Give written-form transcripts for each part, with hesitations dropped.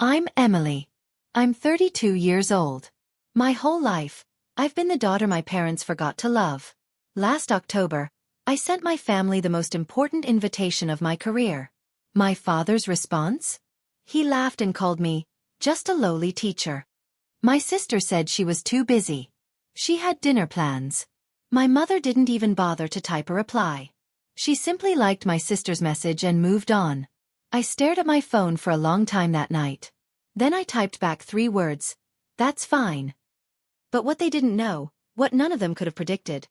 I'm Emily. I'm 32 years old. My whole life, I've been the daughter my parents forgot to love. Last October, I sent my family the most important invitation of my career. My father's response? He laughed and called me, just a lowly teacher. My sister said she was too busy. She had dinner plans. My mother didn't even bother to type a reply. She simply liked my sister's message and moved on. I stared at my phone for a long time that night. Then I typed back 3 words. That's fine. But what they didn't know, what none of them could have predicted,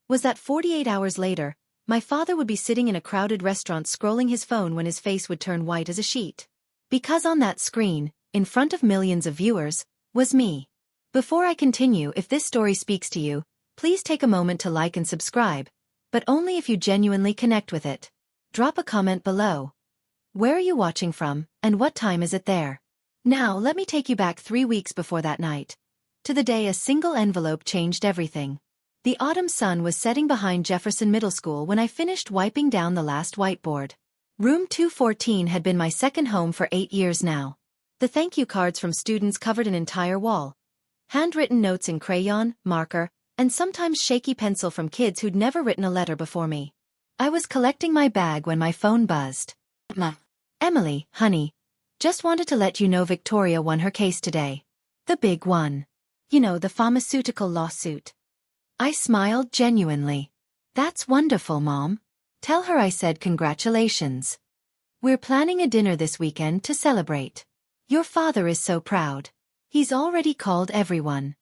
was that 48 hours later, my father would be sitting in a crowded restaurant scrolling his phone when his face would turn white as a sheet. Because on that screen, in front of millions of viewers, was me. Before I continue, if this story speaks to you, please take a moment to like and subscribe, but only if you genuinely connect with it. Drop a comment below. Where are you watching from, and what time is it there? Now let me take you back 3 weeks before that night, to the day a single envelope changed everything. The autumn sun was setting behind Jefferson Middle School when I finished wiping down the last whiteboard. Room 214 had been my second home for 8 years now. The thank you cards from students covered an entire wall. Handwritten notes in crayon, marker, and sometimes shaky pencil from kids who'd never written a letter before me. I was collecting my bag when my phone buzzed. Emily, honey. Just wanted to let you know Victoria won her case today. The big one. You know, the pharmaceutical lawsuit. I smiled genuinely. That's wonderful, Mom. Tell her I said congratulations. We're planning a dinner this weekend to celebrate. Your father is so proud. He's already called everyone.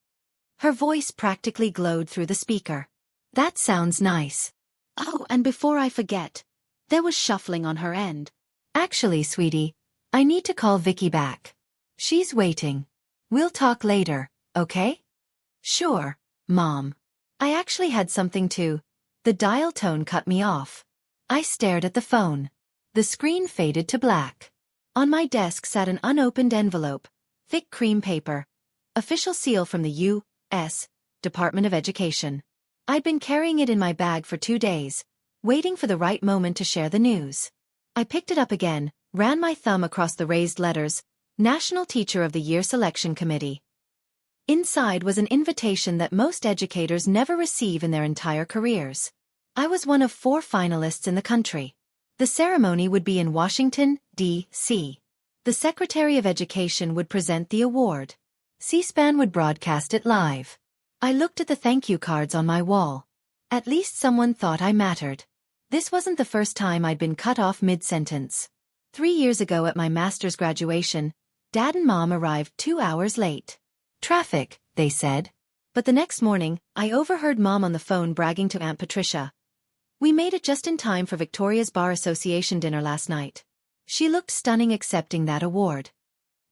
Her voice practically glowed through the speaker. That sounds nice. Oh, and before I forget, there was shuffling on her end. Actually, sweetie, I need to call Vicky back. She's waiting. We'll talk later, okay? Sure, Mom. I actually had something to. The dial tone cut me off. I stared at the phone. The screen faded to black. On my desk sat an unopened envelope, thick cream paper, official seal from the U.S. Department of Education. I'd been carrying it in my bag for 2 days, waiting for the right moment to share the news. I picked it up again, ran my thumb across the raised letters, National Teacher of the Year Selection Committee. Inside was an invitation that most educators never receive in their entire careers. I was one of 4 finalists in the country. The ceremony would be in Washington, D.C. The Secretary of Education would present the award. C-SPAN would broadcast it live. I looked at the thank you cards on my wall. At least someone thought I mattered. This wasn't the first time I'd been cut off mid-sentence. 3 years ago at my master's graduation, Dad and Mom arrived 2 hours late. Traffic, they said. But the next morning, I overheard Mom on the phone bragging to Aunt Patricia. We made it just in time for Victoria's Bar Association dinner last night. She looked stunning accepting that award.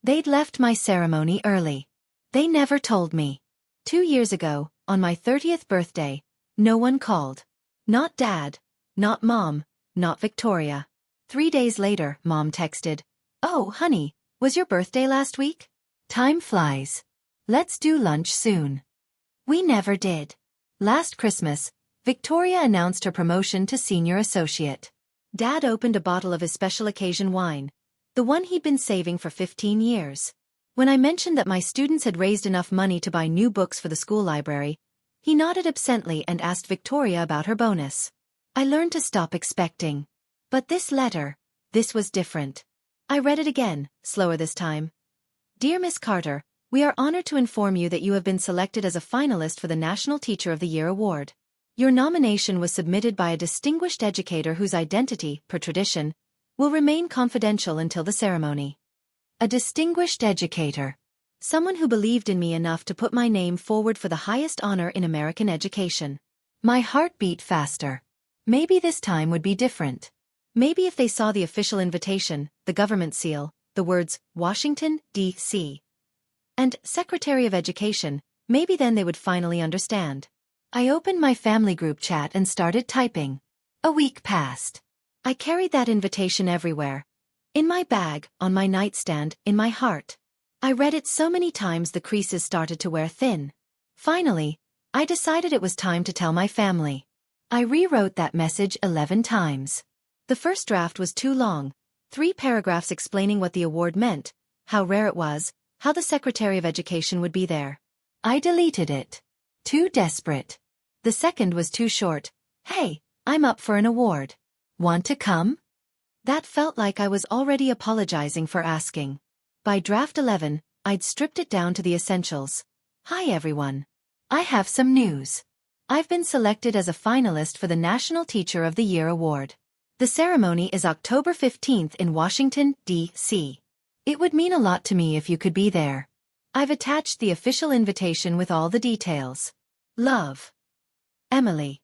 They'd left my ceremony early. They never told me. 2 years ago, on my 30th birthday, no one called. Not Dad, not Mom, not Victoria. 3 days later, Mom texted, "Oh, honey, was your birthday last week? Time flies. Let's do lunch soon." We never did. Last Christmas, Victoria announced her promotion to senior associate. Dad opened a bottle of his special occasion wine, the one he'd been saving for 15 years. When I mentioned that my students had raised enough money to buy new books for the school library, he nodded absently and asked Victoria about her bonus. I learned to stop expecting. But this letter, this was different. I read it again, slower this time. Dear Miss Carter, we are honored to inform you that you have been selected as a finalist for the National Teacher of the Year Award. Your nomination was submitted by a distinguished educator whose identity, per tradition, will remain confidential until the ceremony. A distinguished educator. Someone who believed in me enough to put my name forward for the highest honor in American education. My heart beat faster. Maybe this time would be different. Maybe if they saw the official invitation, the government seal, the words, Washington, D.C. and Secretary of Education, maybe then they would finally understand. I opened my family group chat and started typing. A week passed. I carried that invitation everywhere. In my bag, on my nightstand, in my heart. I read it so many times the creases started to wear thin. Finally, I decided it was time to tell my family. I rewrote that message 11 times. The first draft was too long, 3 paragraphs explaining what the award meant, how rare it was, how the Secretary of Education would be there. I deleted it. Too desperate. The second was too short. Hey, I'm up for an award. Want to come? That felt like I was already apologizing for asking. By draft 11, I'd stripped it down to the essentials. Hi everyone. I have some news. I've been selected as a finalist for the National Teacher of the Year Award. The ceremony is October 15th in Washington, D.C. It would mean a lot to me if you could be there. I've attached the official invitation with all the details. Love. Emily.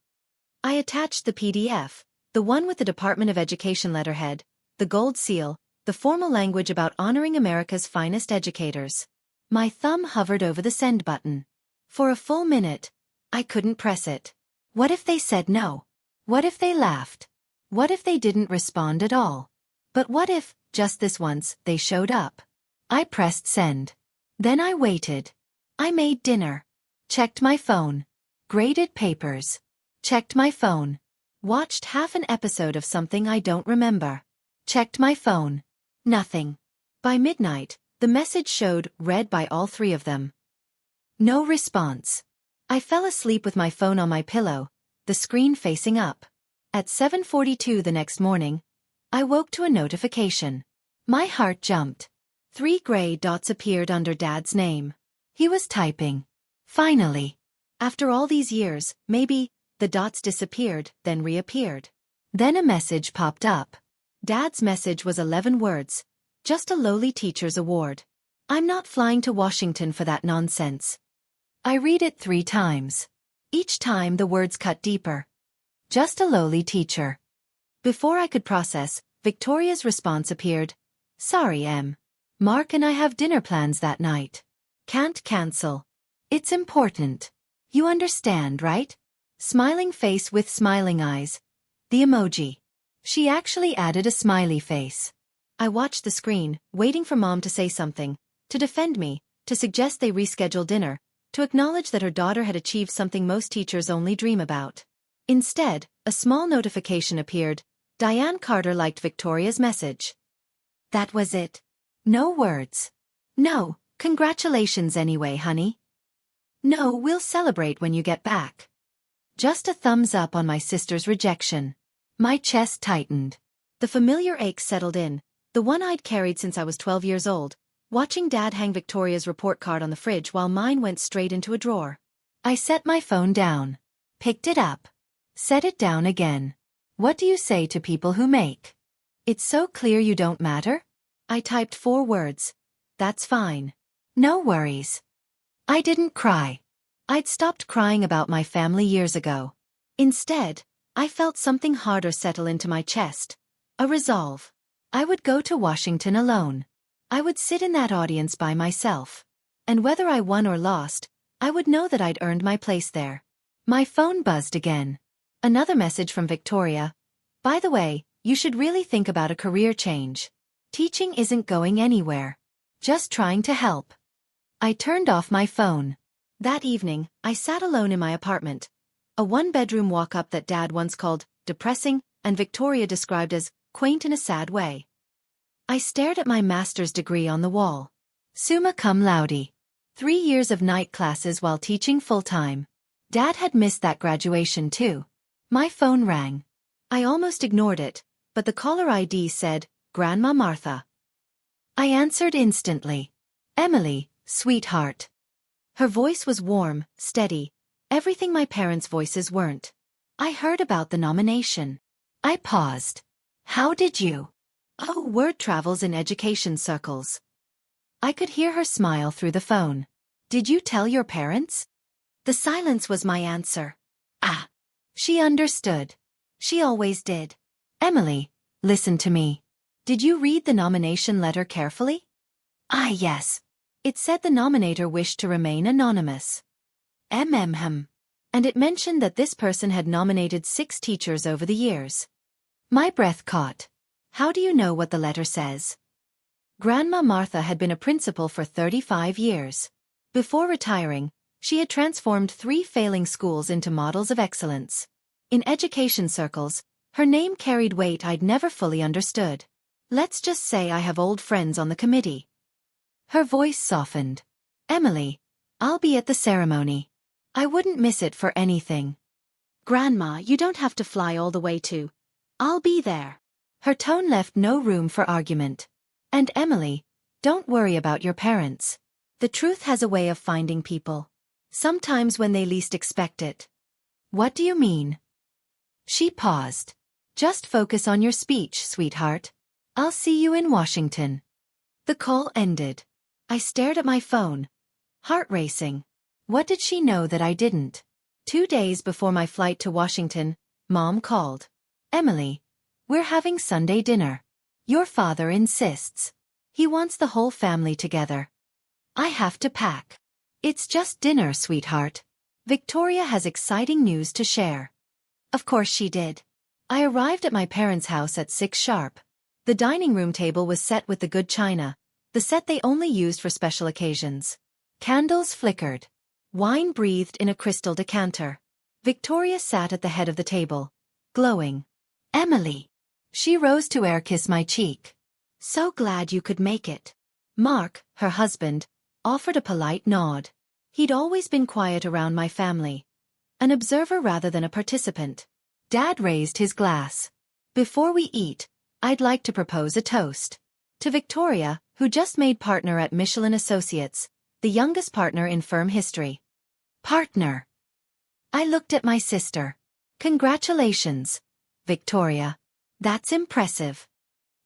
I attached the PDF, the one with the Department of Education letterhead, the gold seal, the formal language about honoring America's finest educators. My thumb hovered over the send button. For a full minute, I couldn't press it. What if they said no? What if they laughed? What if they didn't respond at all? But what if, just this once, they showed up? I pressed send. Then I waited. I made dinner. Checked my phone. Graded papers. Checked my phone. Watched half an episode of something I don't remember. Checked my phone. Nothing. By midnight, the message showed read by all three of them. No response. I fell asleep with my phone on my pillow, the screen facing up. At 7:42 the next morning, I woke to a notification. My heart jumped. 3 gray dots appeared under Dad's name. He was typing. Finally. After all these years, maybe, the dots disappeared, then reappeared. Then a message popped up. Dad's message was 11 words. Just a lowly teacher's award. I'm not flying to Washington for that nonsense. I read it 3 times. Each time the words cut deeper. Just a lowly teacher. Before I could process, Victoria's response appeared. Sorry, Em. Mark and I have dinner plans that night. Can't cancel. It's important. You understand, right? Smiling face with smiling eyes. The emoji. She actually added a smiley face. I watched the screen, waiting for Mom to say something, to defend me, to suggest they reschedule dinner, to acknowledge that her daughter had achieved something most teachers only dream about. Instead, a small notification appeared. Diane Carter liked Victoria's message. That was it. No words. No, congratulations anyway, honey. No, we'll celebrate when you get back. Just a thumbs up on my sister's rejection. My chest tightened. The familiar ache settled in, the one I'd carried since I was 12 years old, watching Dad hang Victoria's report card on the fridge while mine went straight into a drawer. I set my phone down. Picked it up. Set it down again. What do you say to people who make? It's so clear you don't matter? I typed 4 words. That's fine. No worries. I didn't cry. I'd stopped crying about my family years ago. Instead, I felt something harder settle into my chest. A resolve. I would go to Washington alone. I would sit in that audience by myself. And whether I won or lost, I would know that I'd earned my place there. My phone buzzed again. Another message from Victoria. By the way, you should really think about a career change. Teaching isn't going anywhere. Just trying to help. I turned off my phone. That evening, I sat alone in my apartment. A 1-bedroom walk-up that Dad once called depressing, and Victoria described as quaint in a sad way. I stared at my master's degree on the wall. Summa cum laude. 3 years of night classes while teaching full-time. Dad had missed that graduation too. My phone rang. I almost ignored it, but the caller ID said, Grandma Martha. I answered instantly. Emily, sweetheart. Her voice was warm, steady, everything my parents' voices weren't. I heard about the nomination. I paused. How did you? Oh, word travels in education circles. I could hear her smile through the phone. Did you tell your parents? The silence was my answer. Ah. She understood. She always did. Emily, listen to me. Did you read the nomination letter carefully? Ah, yes. It said the nominator wished to remain anonymous. And it mentioned that this person had nominated 6 teachers over the years. My breath caught. How do you know what the letter says? Grandma Martha had been a principal for 35 years. Before retiring, she had transformed 3 failing schools into models of excellence. In education circles, her name carried weight I'd never fully understood. Let's just say I have old friends on the committee. Her voice softened. Emily, I'll be at the ceremony. I wouldn't miss it for anything. Grandma, you don't have to fly all the way to. I'll be there. Her tone left no room for argument. And Emily, don't worry about your parents. The truth has a way of finding people. Sometimes when they least expect it. What do you mean? She paused. Just focus on your speech, sweetheart. I'll see you in Washington. The call ended. I stared at my phone. Heart racing. What did she know that I didn't? 2 days before my flight to Washington, Mom called. Emily, we're having Sunday dinner. Your father insists. He wants the whole family together. I have to pack. It's just dinner, sweetheart. Victoria has exciting news to share. Of course she did. I arrived at my parents' house at 6 sharp. The dining room table was set with the good china, the set they only used for special occasions. Candles flickered. Wine breathed in a crystal decanter. Victoria sat at the head of the table, glowing. Emily. She rose to kiss my cheek. So glad you could make it. Mark, her husband, offered a polite nod. He'd always been quiet around my family. An observer rather than a participant. Dad raised his glass. Before we eat, I'd like to propose a toast. To Victoria, who just made partner at Michelin Associates, the youngest partner in firm history. Partner. I looked at my sister. Congratulations, Victoria. That's impressive.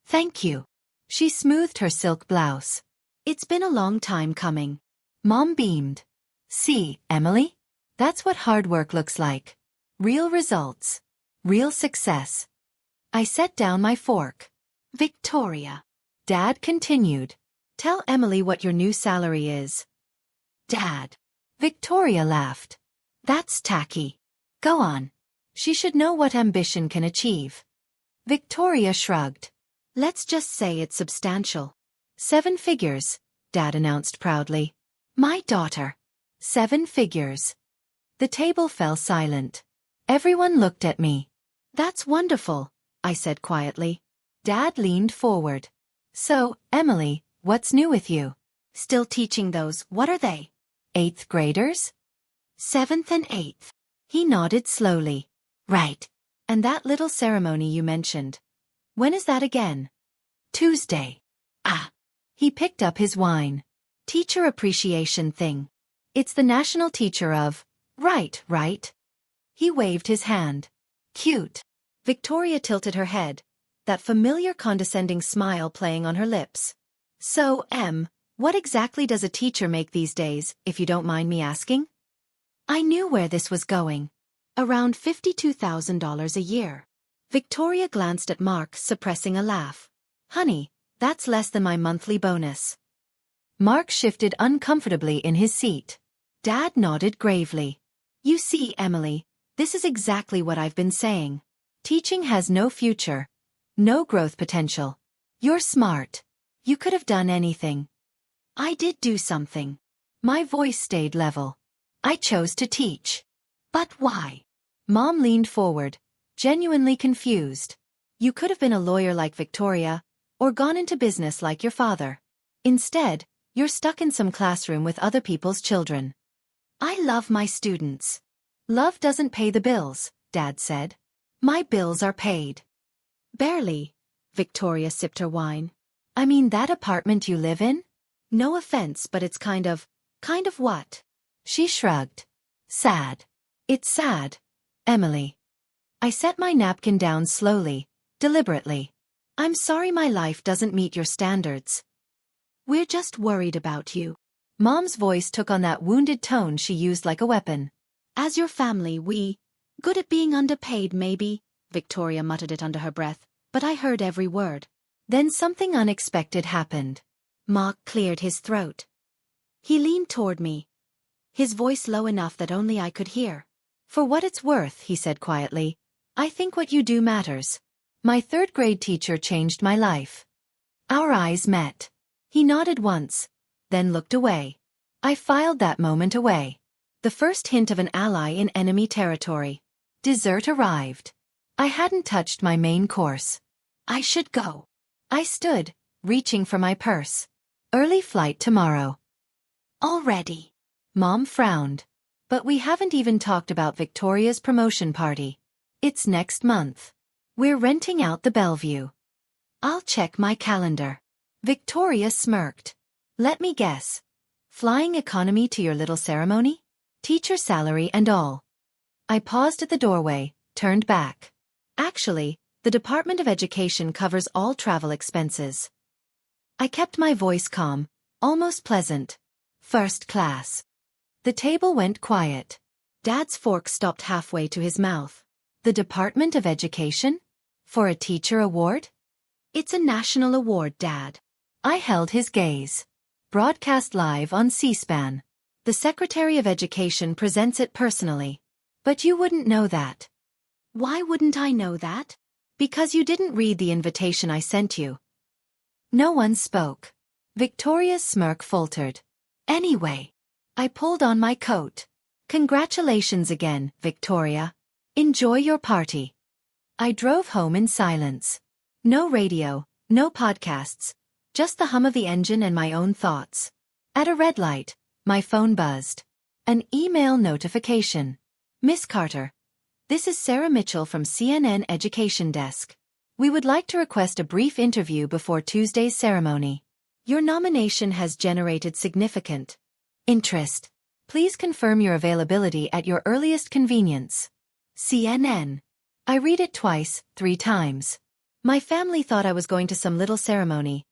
Thank you. She smoothed her silk blouse. It's been a long time coming. Mom beamed. See, Emily? That's what hard work looks like. Real results. Real success. I set down my fork. Victoria. Dad continued. Tell Emily what your new salary is. Dad. Victoria laughed. That's tacky. Go on. She should know what ambition can achieve. Victoria shrugged. Let's just say it's substantial. 7 figures, Dad announced proudly. My daughter. 7 figures. The table fell silent. Everyone looked at me. That's wonderful, I said quietly. Dad leaned forward. So, Emily, what's new with you? Still teaching those, what are they? 8th graders? 7th and 8th. He nodded slowly. Right. And that little ceremony you mentioned. When is that again? Tuesday. Ah. He picked up his wine. Teacher appreciation thing. It's the national teacher of. Right. He waved his hand. Cute. Victoria tilted her head, that familiar condescending smile playing on her lips. So, what exactly does a teacher make these days, if you don't mind me asking? I knew where this was going. Around $52,000 a year. Victoria glanced at Mark, suppressing a laugh. Honey, that's less than my monthly bonus. Mark shifted uncomfortably in his seat. Dad nodded gravely. You see, Emily, this is exactly what I've been saying. Teaching has no future. No growth potential. You're smart. You could have done anything. I did do something. My voice stayed level. I chose to teach. But why? Mom leaned forward, genuinely confused. You could have been a lawyer like Victoria, or gone into business like your father. Instead, you're stuck in some classroom with other people's children. I love my students. Love doesn't pay the bills, Dad said. My bills are paid. Barely. Victoria sipped her wine. I mean that apartment you live in? No offense, but it's kind of what? She shrugged. Sad. It's sad, Emily. I set my napkin down slowly, deliberately. I'm sorry my life doesn't meet your standards. We're just worried about you. Mom's voice took on that wounded tone she used like a weapon. As your family, good at being underpaid maybe, Victoria muttered it under her breath, but I heard every word. Then something unexpected happened. Mark cleared his throat. He leaned toward me, his voice low enough that only I could hear. For what it's worth, he said quietly, I think what you do matters. My 3rd grade teacher changed my life. Our eyes met. He nodded once, then looked away. I filed that moment away. The first hint of an ally in enemy territory. Dessert arrived. I hadn't touched my main course. I should go. I stood, reaching for my purse. Early flight tomorrow. Already. Mom frowned. But we haven't even talked about Victoria's promotion party. It's next month. We're renting out the Bellevue. I'll check my calendar. Victoria smirked. Let me guess. Flying economy to your little ceremony? Teacher salary and all. I paused at the doorway, turned back. Actually, the Department of Education covers all travel expenses. I kept my voice calm, almost pleasant. First class. The table went quiet. Dad's fork stopped halfway to his mouth. The Department of Education? For a teacher award? It's a national award, Dad. I held his gaze. Broadcast live on C-SPAN. The Secretary of Education presents it personally. But you wouldn't know that. Why wouldn't I know that? Because you didn't read the invitation I sent you. No one spoke. Victoria's smirk faltered. Anyway, I pulled on my coat. Congratulations again, Victoria. Enjoy your party. I drove home in silence. No radio, no podcasts, just the hum of the engine and my own thoughts. At a red light, my phone buzzed. An email notification. Miss Carter. This is Sarah Mitchell from CNN Education Desk. We would like to request a brief interview before Tuesday's ceremony. Your nomination has generated significant interest. Please confirm your availability at your earliest convenience. CNN. I read it twice, 3 times. My family thought I was going to some little ceremony.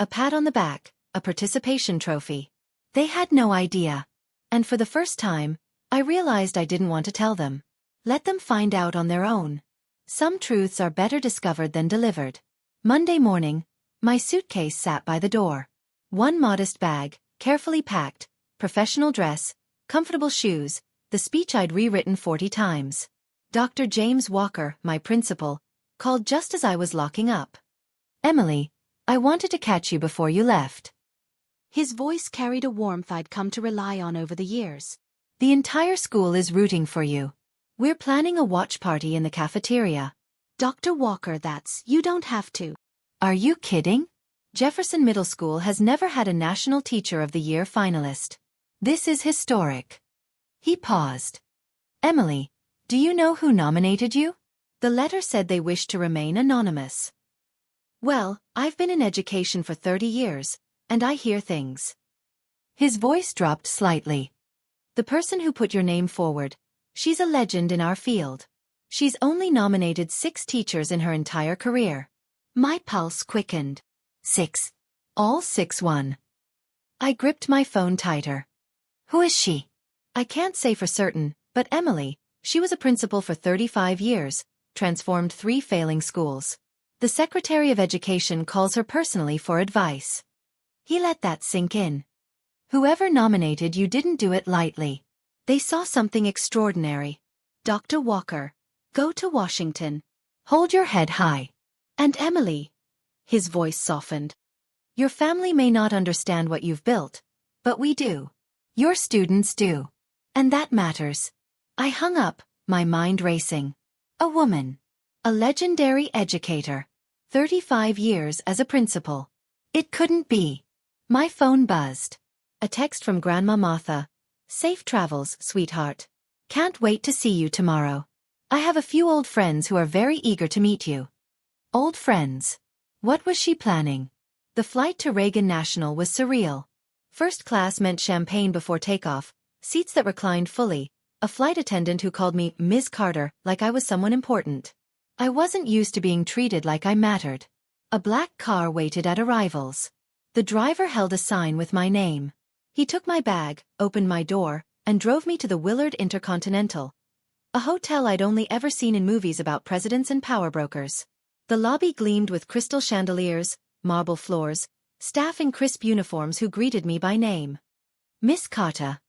A pat on the back, a participation trophy. They had no idea. And for the first time, I realized I didn't want to tell them. Let them find out on their own. Some truths are better discovered than delivered. Monday morning, my suitcase sat by the door. One modest bag, carefully packed, professional dress, comfortable shoes, the speech I'd rewritten 40 times. Dr. James Walker, my principal, called just as I was locking up. Emily, I wanted to catch you before you left. His voice carried a warmth I'd come to rely on over the years. The entire school is rooting for you. We're planning a watch party in the cafeteria. Dr. Walker, you don't have to. Are you kidding? Jefferson Middle School has never had a National Teacher of the Year finalist. This is historic. He paused. Emily, do you know who nominated you? The letter said they wished to remain anonymous. Well, I've been in education for 30 years, and I hear things. His voice dropped slightly. The person who put your name forward, she's a legend in our field. She's only nominated 6 teachers in her entire career. My pulse quickened. 6. All 6 won. I gripped my phone tighter. Who is she? I can't say for certain, but Emily, she was a principal for 35 years, transformed 3 failing schools. The Secretary of Education calls her personally for advice. He let that sink in. Whoever nominated you didn't do it lightly. They saw something extraordinary. Dr. Walker, go to Washington. Hold your head high. And Emily. His voice softened. Your family may not understand what you've built, but we do. Your students do. And that matters. I hung up, my mind racing. A woman. A legendary educator. 35 years as a principal. It couldn't be. My phone buzzed. A text from Grandma Martha. Safe travels, sweetheart. Can't wait to see you tomorrow. I have a few old friends who are very eager to meet you. Old friends. What was she planning? The flight to Reagan National was surreal. First class meant champagne before takeoff, seats that reclined fully, a flight attendant who called me Ms. Carter like I was someone important. I wasn't used to being treated like I mattered. A black car waited at arrivals. The driver held a sign with my name. He took my bag, opened my door, and drove me to the Willard Intercontinental, a hotel I'd only ever seen in movies about presidents and power brokers. The lobby gleamed with crystal chandeliers, marble floors, staff in crisp uniforms who greeted me by name. Miss Carter.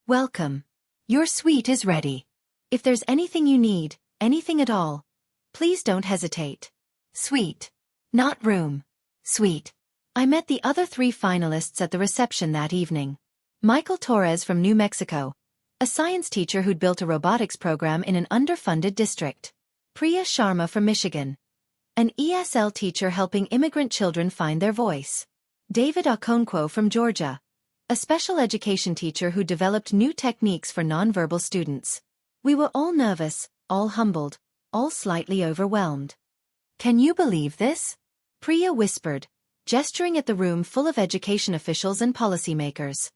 Welcome. Your suite is ready. If there's anything you need, anything at all, please don't hesitate. Suite. Not room. Suite. I met the other 3 finalists at the reception that evening. Michael Torres from New Mexico, a science teacher who'd built a robotics program in an underfunded district. Priya Sharma from Michigan, an ESL teacher helping immigrant children find their voice. David Okonkwo from Georgia, a special education teacher who developed new techniques for nonverbal students. We were all nervous, all humbled, all slightly overwhelmed. Can you believe this? Priya whispered, gesturing at the room full of education officials and policymakers.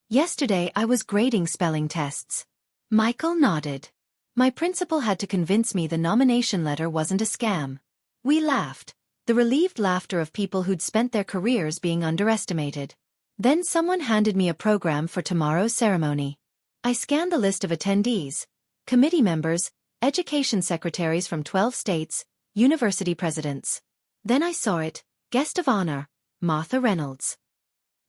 Yesterday I was grading spelling tests. Michael nodded. My principal had to convince me the nomination letter wasn't a scam. We laughed, the relieved laughter of people who'd spent their careers being underestimated. Then someone handed me a program for tomorrow's ceremony. I scanned the list of attendees, committee members, education secretaries from 12 states, university presidents. Then I saw it, guest of honor, Martha Reynolds.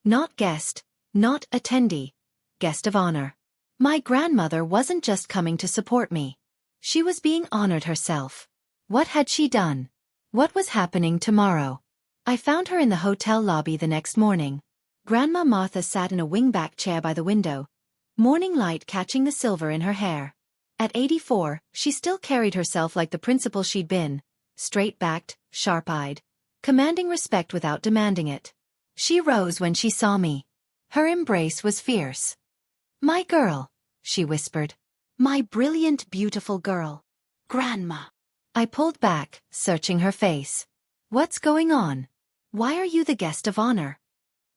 Not guest, not attendee, guest of honor. My grandmother wasn't just coming to support me. She was being honored herself. What had she done? What was happening tomorrow? I found her in the hotel lobby the next morning. Grandma Martha sat in a wingback chair by the window, morning light catching the silver in her hair. At 84, she still carried herself like the principal she'd been, straight-backed, sharp-eyed, commanding respect without demanding it. She rose when she saw me. Her embrace was fierce. "My girl," she whispered. My brilliant, beautiful girl. Grandma. I pulled back, searching her face. "What's going on? Why are you the guest of honor?"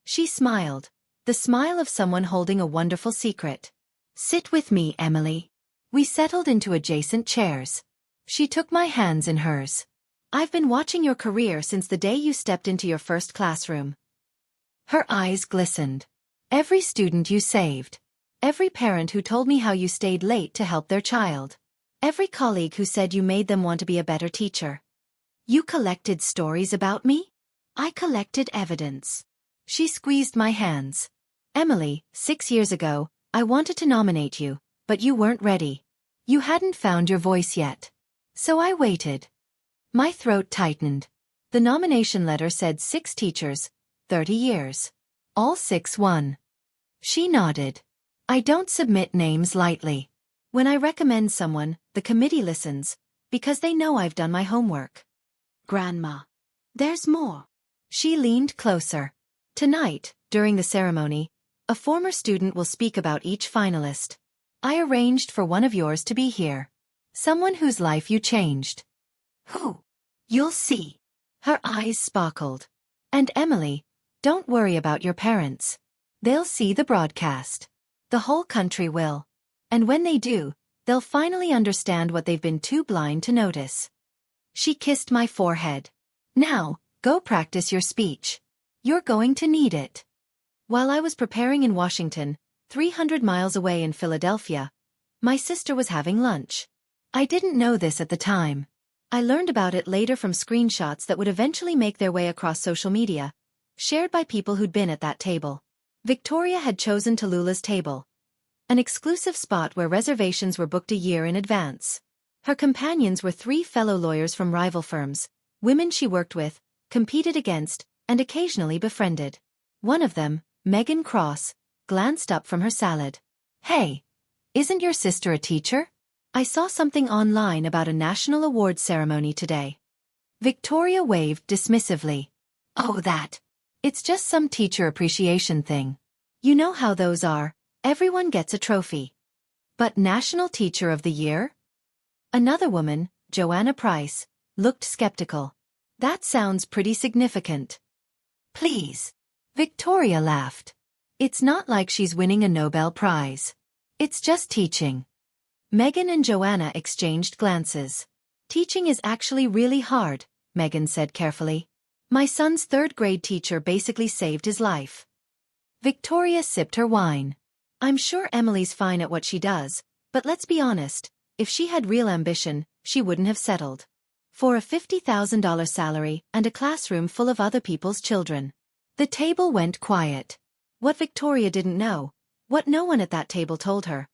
She smiled, the smile of someone holding a wonderful secret. "Sit with me, Emily." We settled into adjacent chairs. She took my hands in hers. "I've been watching your career since the day you stepped into your first classroom." Her eyes glistened. "Every student you saved. Every parent who told me how you stayed late to help their child. Every colleague who said you made them want to be a better teacher. You collected stories about me?" I collected evidence. She squeezed my hands. "Emily, 6 years ago, I wanted to nominate you, but you weren't ready. You hadn't found your voice yet. So I waited." My throat tightened. The nomination letter said 6 teachers, 30 years. All 6 won. She nodded. "I don't submit names lightly. When I recommend someone, the committee listens, because they know I've done my homework." Grandma. There's more. She leaned closer. "Tonight, during the ceremony, a former student will speak about each finalist. I arranged for one of yours to be here. Someone whose life you changed." Who? You'll see. Her eyes sparkled. "And Emily, don't worry about your parents. They'll see the broadcast. The whole country will. And when they do, they'll finally understand what they've been too blind to notice." She kissed my forehead. "Now, go practice your speech. You're going to need it." While I was preparing in Washington, 300 miles away in Philadelphia, my sister was having lunch. I didn't know this at the time. I learned about it later from screenshots that would eventually make their way across social media, shared by people who'd been at that table. Victoria had chosen Tallulah's table, an exclusive spot where reservations were booked a year in advance. Her companions were 3 fellow lawyers from rival firms, women she worked with, competed against, and occasionally befriended. One of them, Megan Cross, glanced up from her salad. "Hey, isn't your sister a teacher? I saw something online about a national awards ceremony today." Victoria waved dismissively. "Oh, that. It's just some teacher appreciation thing. You know how those are, everyone gets a trophy. But National Teacher of the Year?" Another woman, Joanna Price, looked skeptical. "That sounds pretty significant." "Please." Victoria laughed. "It's not like she's winning a Nobel Prize. It's just teaching." Megan and Joanna exchanged glances. "Teaching is actually really hard," Megan said carefully. "My son's 3rd-grade teacher basically saved his life." Victoria sipped her wine. "I'm sure Emily's fine at what she does, but let's be honest, if she had real ambition, she wouldn't have settled for a $50,000 salary and a classroom full of other people's children." The table went quiet. What Victoria didn't know, what no one at that table told her,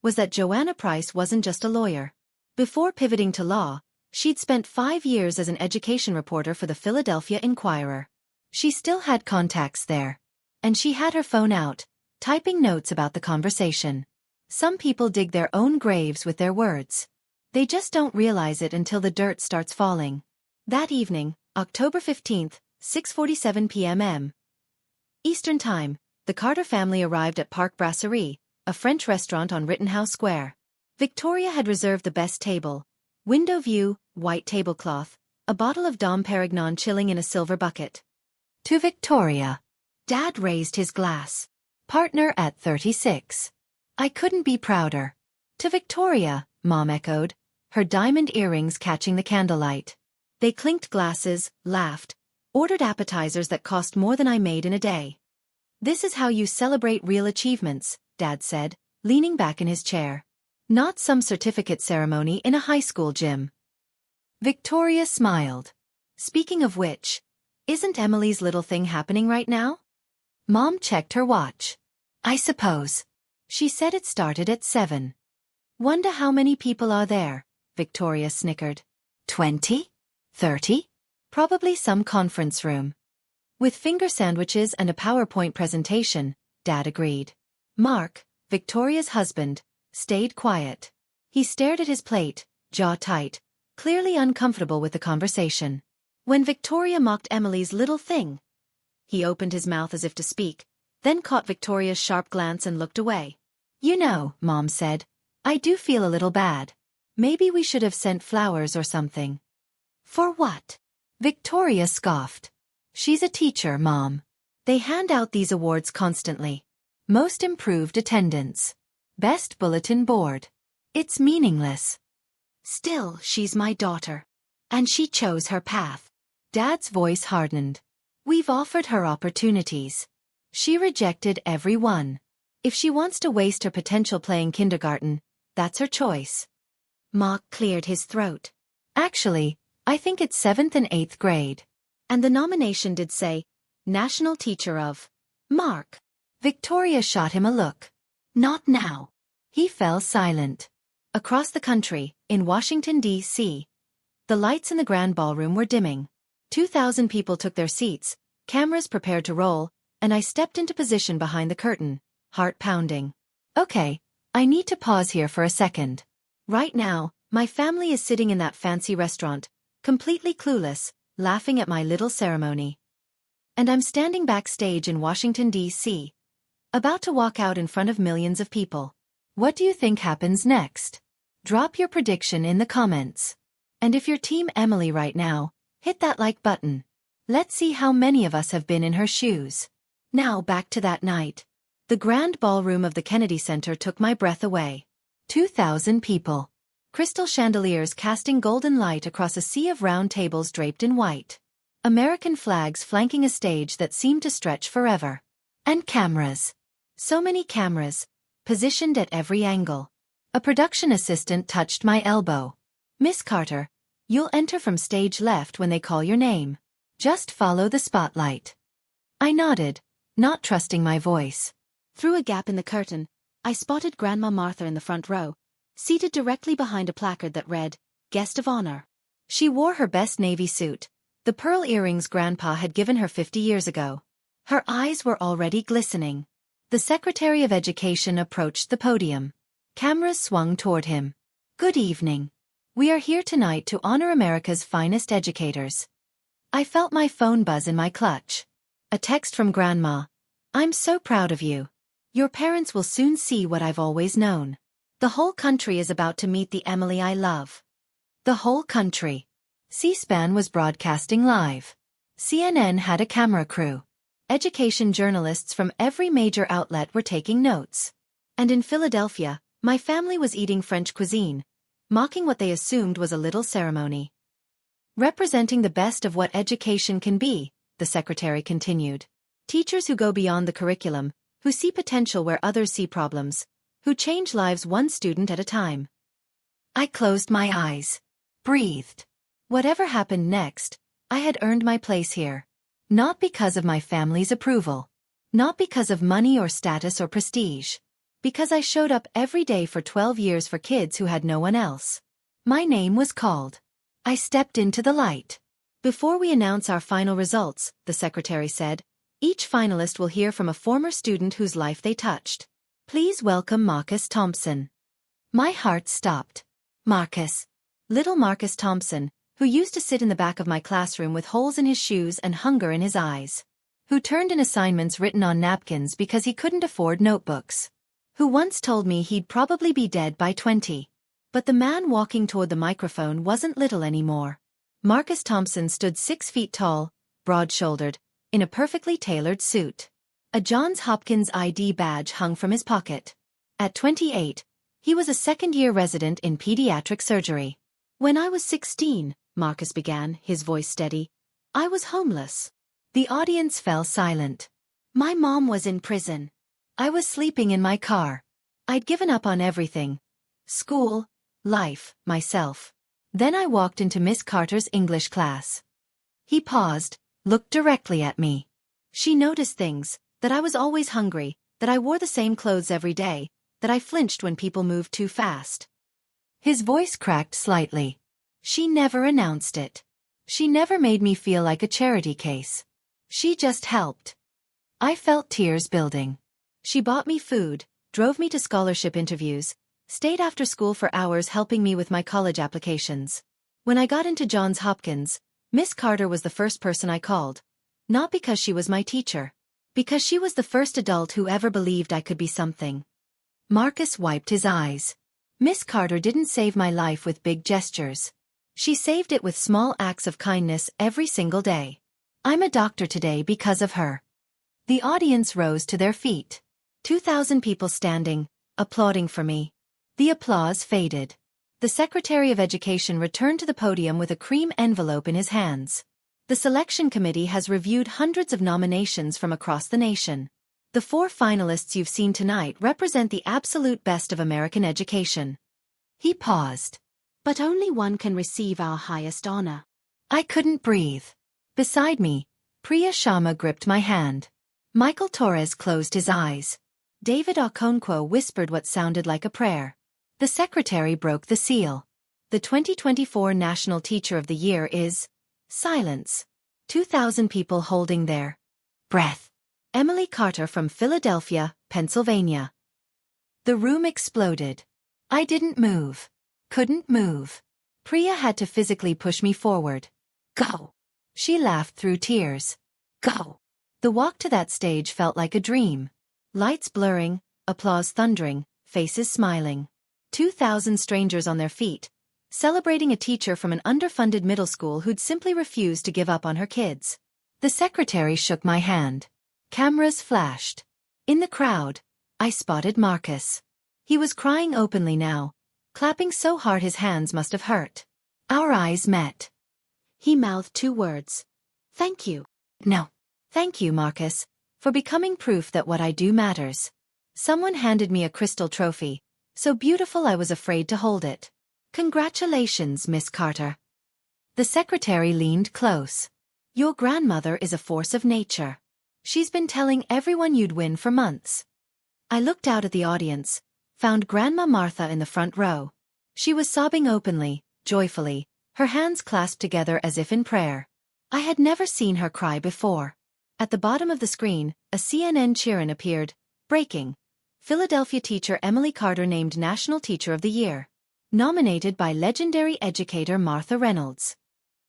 was that Joanna Price wasn't just a lawyer. Before pivoting to law, she'd spent 5 years as an education reporter for the Philadelphia Inquirer. She still had contacts there. And she had her phone out, typing notes about the conversation. Some people dig their own graves with their words. They just don't realize it until the dirt starts falling. That evening, October 15th, 6:47 p.m. Eastern Time, the Carter family arrived at Parc Brasserie, a French restaurant on Rittenhouse Square. Victoria had reserved the best table. Window view, white tablecloth, a bottle of Dom Perignon chilling in a silver bucket. To Victoria. Dad raised his glass. Partner at 36. I couldn't be prouder. To Victoria, Mom echoed, her diamond earrings catching the candlelight. They clinked glasses, laughed, ordered appetizers that cost more than I made in a day. This is how you celebrate real achievements, Dad said, leaning back in his chair. Not some certificate ceremony in a high school gym. Victoria smiled. Speaking of which, isn't Emily's little thing happening right now? Mom checked her watch. I suppose. She said it started at 7. Wonder how many people are there, Victoria snickered. 20? 30? Probably some conference room. With finger sandwiches and a PowerPoint presentation, Dad agreed. Mark, Victoria's husband, stayed quiet. He stared at his plate, jaw tight, clearly uncomfortable with the conversation. When Victoria mocked Emily's little thing, he opened his mouth as if to speak, then caught Victoria's sharp glance and looked away. You know, Mom said, I do feel a little bad. Maybe we should have sent flowers or something. For what? Victoria scoffed. She's a teacher, Mom. They hand out these awards constantly. Most improved attendance. Best bulletin board. It's meaningless. Still, she's my daughter. And she chose her path. Dad's voice hardened. We've offered her opportunities. She rejected every one. If she wants to waste her potential playing kindergarten, that's her choice. Mark cleared his throat. Actually, I think it's 7th and 8th grade. And the nomination did say, National Teacher of. Mark. Victoria shot him a look. Not now. He fell silent. Across the country, in Washington, D.C., the lights in the grand ballroom were dimming. 2,000 people took their seats, cameras prepared to roll, and I stepped into position behind the curtain, heart pounding. Okay, I need to pause here for a second. Right now, my family is sitting in that fancy restaurant, completely clueless, laughing at my little ceremony. And I'm standing backstage in Washington, D.C., about to walk out in front of millions of people. What do you think happens next? Drop your prediction in the comments. And if you're Team Emily right now, hit that like button. Let's see how many of us have been in her shoes. Now back to that night. The grand ballroom of the Kennedy Center took my breath away. 2,000 people. Crystal chandeliers casting golden light across a sea of round tables draped in white. American flags flanking a stage that seemed to stretch forever. And cameras. So many cameras, positioned at every angle. A production assistant touched my elbow. Miss Carter, you'll enter from stage left when they call your name. Just follow the spotlight. I nodded, not trusting my voice. Through a gap in the curtain, I spotted Grandma Martha in the front row, seated directly behind a placard that read, Guest of Honor. She wore her best navy suit, the pearl earrings Grandpa had given her 50 years ago. Her eyes were already glistening. The Secretary of Education approached the podium. Cameras swung toward him. Good evening. We are here tonight to honor America's finest educators. I felt my phone buzz in my clutch. A text from Grandma. I'm so proud of you. Your parents will soon see what I've always known. The whole country is about to meet the Emily I love. The whole country. C-SPAN was broadcasting live. CNN had a camera crew. Education journalists from every major outlet were taking notes. And in Philadelphia, my family was eating French cuisine, mocking what they assumed was a little ceremony. Representing the best of what education can be, the secretary continued. Teachers who go beyond the curriculum, who see potential where others see problems, who change lives one student at a time. I closed my eyes. Breathed. Whatever happened next, I had earned my place here. Not because of my family's approval. Not because of money or status or prestige. Because I showed up every day for 12 years for kids who had no one else. My name was called. I stepped into the light. Before we announce our final results, the secretary said, each finalist will hear from a former student whose life they touched. Please welcome Marcus Thompson. My heart stopped. Marcus. Little Marcus Thompson, who used to sit in the back of my classroom with holes in his shoes and hunger in his eyes. who turned in assignments written on napkins because he couldn't afford notebooks, who once told me he'd probably be dead by 20. But the man walking toward the microphone wasn't little anymore. Marcus Thompson stood 6 feet tall, broad-shouldered, in a perfectly tailored suit. A Johns Hopkins ID badge hung from his pocket. At 28, he was a second-year resident in pediatric surgery. When I was 16, Marcus began, his voice steady, I was homeless. The audience fell silent. My mom was in prison. I was sleeping in my car. I'd given up on everything. School, life, myself. Then I walked into Miss Carter's English class. He paused, looked directly at me. She noticed things, that I was always hungry, that I wore the same clothes every day, that I flinched when people moved too fast. His voice cracked slightly. She never announced it. She never made me feel like a charity case. She just helped. I felt tears building. She bought me food, drove me to scholarship interviews, stayed after school for hours helping me with my college applications. When I got into Johns Hopkins, Miss Carter was the first person I called. Not because she was my teacher. Because she was the first adult who ever believed I could be something. Marcus wiped his eyes. Miss Carter didn't save my life with big gestures. She saved it with small acts of kindness every single day. I'm a doctor today because of her. The audience rose to their feet. 2,000 people standing, applauding for me. The applause faded. The Secretary of Education returned to the podium with a cream envelope in his hands. The selection committee has reviewed hundreds of nominations from across the nation. The 4 finalists you've seen tonight represent the absolute best of American education. He paused. But only one can receive our highest honor. I couldn't breathe. Beside me, Priya Sharma gripped my hand. Michael Torres closed his eyes. David Okonkwo whispered what sounded like a prayer. The secretary broke the seal. The 2024 National Teacher of the Year is... Silence. 2,000 people holding their breath. Emily Carter from Philadelphia, Pennsylvania. The room exploded. I didn't move. Couldn't move. Priya had to physically push me forward. Go. She laughed through tears. Go. The walk to that stage felt like a dream. Lights blurring, applause thundering, faces smiling. 2,000 strangers on their feet, celebrating a teacher from an underfunded middle school who'd simply refused to give up on her kids. The secretary shook my hand. Cameras flashed. In the crowd, I spotted Marcus. He was crying openly now, clapping so hard his hands must have hurt. Our eyes met. He mouthed 2 words. Thank you. No. Thank you, Marcus, for becoming proof that what I do matters. Someone handed me a crystal trophy, so beautiful I was afraid to hold it. Congratulations, Miss Carter. The secretary leaned close. Your grandmother is a force of nature. She's been telling everyone you'd win for months. I looked out at the audience, found Grandma Martha in the front row. She was sobbing openly, joyfully, her hands clasped together as if in prayer. I had never seen her cry before. At the bottom of the screen, a CNN cheer-in appeared. Breaking. Philadelphia teacher Emily Carter named National Teacher of the Year. Nominated by legendary educator Martha Reynolds.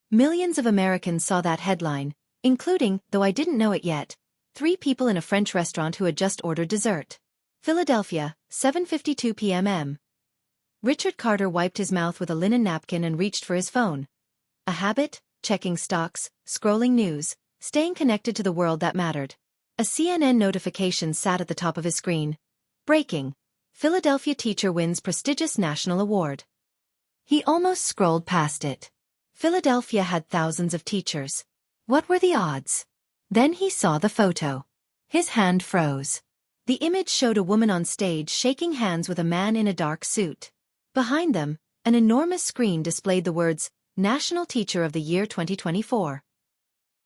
Millions of Americans saw that headline, including, though I didn't know it yet, 3 people in a French restaurant who had just ordered dessert. Philadelphia, 7:52 p.m. Richard Carter wiped his mouth with a linen napkin and reached for his phone. A habit, checking stocks, scrolling news, staying connected to the world that mattered. A CNN notification sat at the top of his screen. Breaking. Philadelphia teacher wins prestigious national award. He almost scrolled past it. Philadelphia had thousands of teachers. What were the odds? Then he saw the photo. His hand froze. The image showed a woman on stage shaking hands with a man in a dark suit. Behind them, an enormous screen displayed the words, National Teacher of the Year 2024.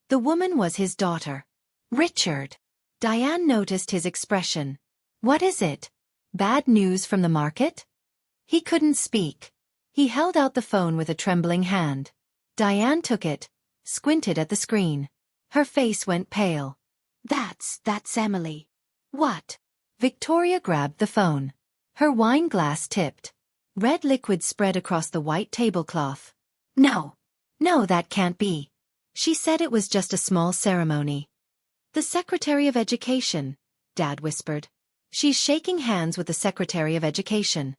The woman was his daughter. Richard. Diane noticed his expression. What is it? Bad news from the market? He couldn't speak. He held out the phone with a trembling hand. Diane took it, squinted at the screen. Her face went pale. That's Emily. What? Victoria grabbed the phone. Her wine glass tipped. Red liquid spread across the white tablecloth. No, that can't be. She said it was just a small ceremony. The Secretary of Education, Dad whispered. She's shaking hands with the Secretary of Education.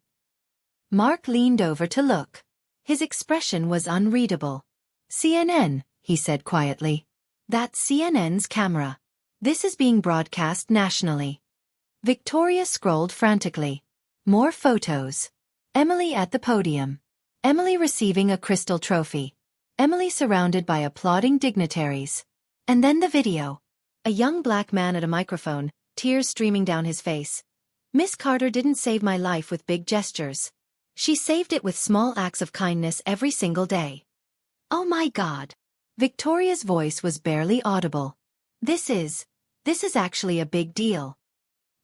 Mark leaned over to look. His expression was unreadable. CNN, he said quietly. That's CNN's camera. This is being broadcast nationally. Victoria scrolled frantically. More photos. Emily at the podium. Emily receiving a crystal trophy. Emily surrounded by applauding dignitaries. And then the video. A young black man at a microphone, tears streaming down his face. Miss Carter didn't save my life with big gestures. She saved it with small acts of kindness every single day. Oh my God. Victoria's voice was barely audible. This is actually a big deal.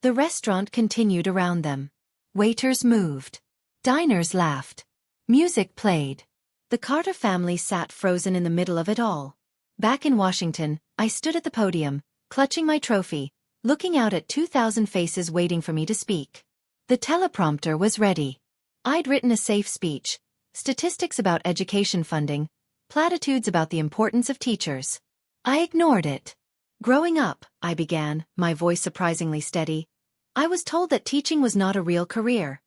The restaurant continued around them. Waiters moved. Diners laughed. Music played. The Carter family sat frozen in the middle of it all. Back in Washington, I stood at the podium, clutching my trophy, looking out at 2,000 faces waiting for me to speak. The teleprompter was ready. I'd written a safe speech, statistics about education funding, platitudes about the importance of teachers. I ignored it. Growing up, I began, my voice surprisingly steady, I was told that teaching was not a real career.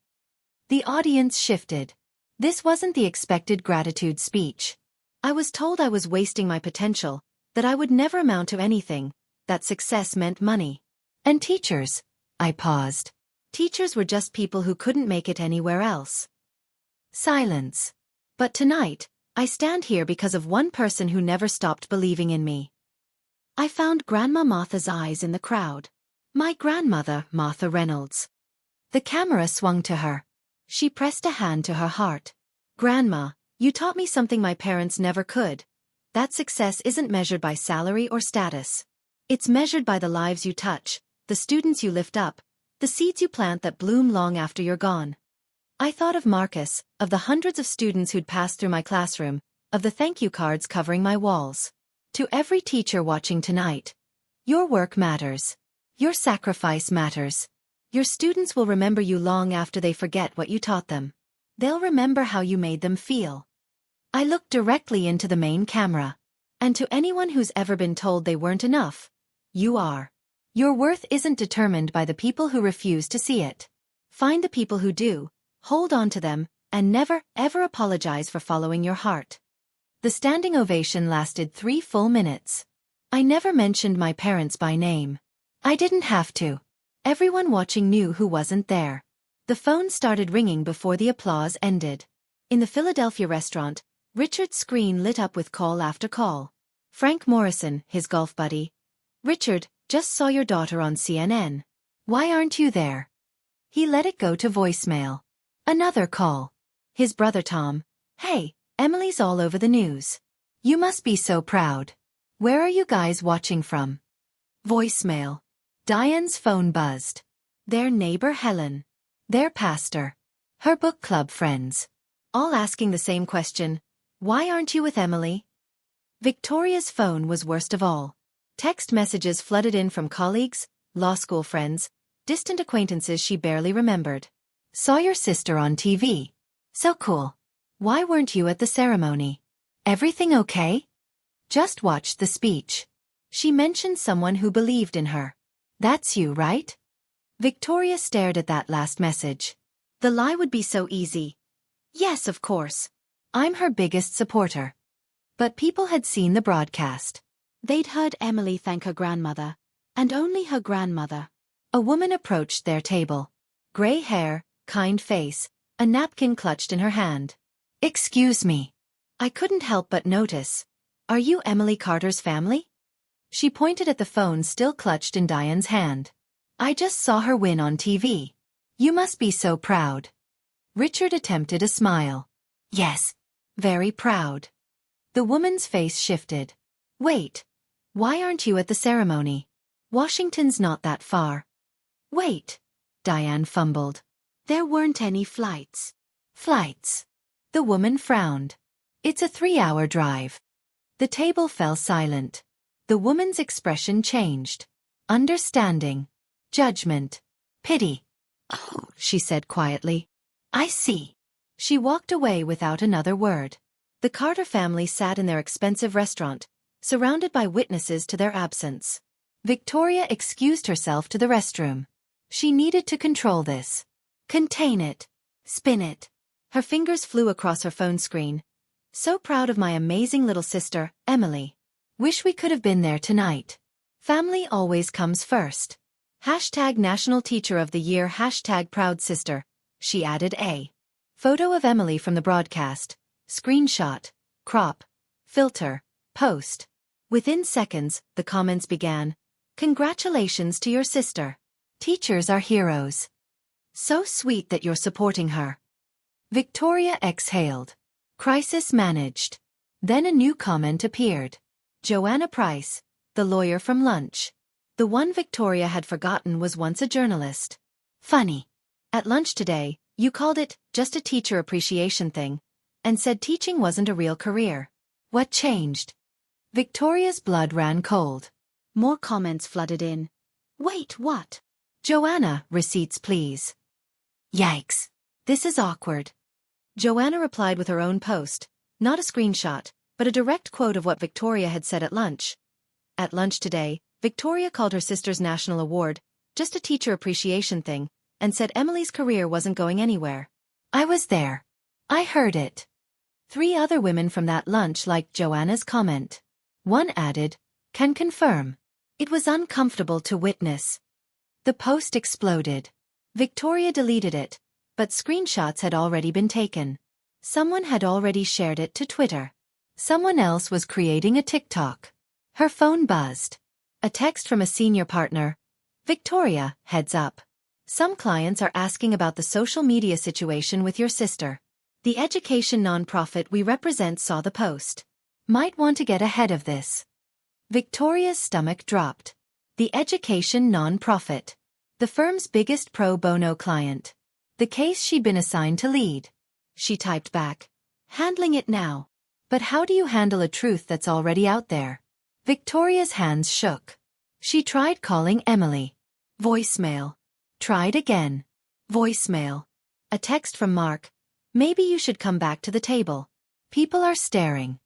The audience shifted. This wasn't the expected gratitude speech. I was told I was wasting my potential, that I would never amount to anything, that success meant money. And teachers? I paused. Teachers were just people who couldn't make it anywhere else. Silence. But tonight, I stand here because of one person who never stopped believing in me. I found Grandma Martha's eyes in the crowd. My grandmother, Martha Reynolds. The camera swung to her. She pressed a hand to her heart. Grandma, you taught me something my parents never could. That success isn't measured by salary or status. It's measured by the lives you touch, the students you lift up, the seeds you plant that bloom long after you're gone. I thought of Marcus, of the hundreds of students who'd passed through my classroom, of the thank you cards covering my walls. To every teacher watching tonight, your work matters. Your sacrifice matters. Your students will remember you long after they forget what you taught them. They'll remember how you made them feel. I looked directly into the main camera. And to anyone who's ever been told they weren't enough, you are. Your worth isn't determined by the people who refuse to see it. Find the people who do, hold on to them, and never, ever apologize for following your heart. The standing ovation lasted 3 full minutes. I never mentioned my parents by name. I didn't have to. Everyone watching knew who wasn't there. The phone started ringing before the applause ended. In the Philadelphia restaurant, Richard's screen lit up with call after call. Frank Morrison, his golf buddy. Richard, just saw your daughter on CNN. Why aren't you there? He let it go to voicemail. Another call. His brother Tom. Hey, Emily's all over the news. You must be so proud. Where are you guys watching from? Voicemail. Diane's phone buzzed. Their neighbor Helen. Their pastor. Her book club friends. All asking the same question. Why aren't you with Emily? Victoria's phone was worst of all. Text messages flooded in from colleagues, law school friends, distant acquaintances she barely remembered. Saw your sister on TV. So cool. Why weren't you at the ceremony? Everything okay? Just watched the speech. She mentioned someone who believed in her. That's you, right? Victoria stared at that last message. The lie would be so easy. Yes, of course. I'm her biggest supporter. But people had seen the broadcast. They'd heard Emily thank her grandmother, and only her grandmother. A woman approached their table. Gray hair, kind face, a napkin clutched in her hand. Excuse me. I couldn't help but notice. Are you Emily Carter's family? She pointed at the phone still clutched in Diane's hand. I just saw her win on TV. You must be so proud. Richard attempted a smile. Yes. Very proud. The woman's face shifted. Wait. Why aren't you at the ceremony? Washington's not that far. Wait. Diane fumbled. There weren't any flights. Flights. The woman frowned. It's a 3-hour drive. The table fell silent. The woman's expression changed. Understanding. Judgment. Pity. Oh, she said quietly. I see. She walked away without another word. The Carter family sat in their expensive restaurant, surrounded by witnesses to their absence. Victoria excused herself to the restroom. She needed to control this. Contain it. Spin it. Her fingers flew across her phone screen. So proud of my amazing little sister, Emily. Wish we could have been there tonight. Family always comes first. Hashtag National Teacher of the Year, hashtag Proud Sister. She added a photo of Emily from the broadcast. Screenshot. Crop. Filter. Post. Within seconds, the comments began. Congratulations to your sister. Teachers are heroes. So sweet that you're supporting her. Victoria exhaled. Crisis managed. Then a new comment appeared. Joanna Price, the lawyer from lunch. The one Victoria had forgotten was once a journalist. Funny. At lunch today, you called it just a teacher appreciation thing, and said teaching wasn't a real career. What changed? Victoria's blood ran cold. More comments flooded in. Wait, what? Joanna, receipts please. Yikes. This is awkward. Joanna replied with her own post, not a screenshot, but a direct quote of what Victoria had said at lunch. At lunch today, Victoria called her sister's national award just a teacher appreciation thing, and said Emily's career wasn't going anywhere. I was there. I heard it. 3 other women from that lunch liked Joanna's comment. One added, can confirm. It was uncomfortable to witness. The post exploded. Victoria deleted it, but screenshots had already been taken. Someone had already shared it to Twitter. Someone else was creating a TikTok. Her phone buzzed. A text from a senior partner. Victoria, heads up. Some clients are asking about the social media situation with your sister. The education nonprofit we represent saw the post. Might want to get ahead of this. Victoria's stomach dropped. The education nonprofit. The firm's biggest pro bono client. The case she'd been assigned to lead. She typed back. Handling it now. But how do you handle a truth that's already out there? Victoria's hands shook. She tried calling Emily. Voicemail. Tried again. Voicemail. A text from Mark. Maybe you should come back to the table. People are staring.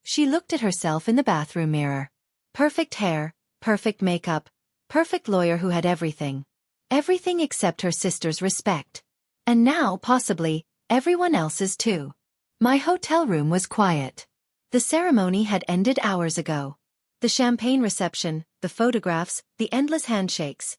She looked at herself in the bathroom mirror. Perfect hair, perfect makeup, perfect lawyer who had everything. Everything except her sister's respect. And now, possibly, everyone else's too. My hotel room was quiet. The ceremony had ended hours ago. The champagne reception, the photographs, the endless handshakes.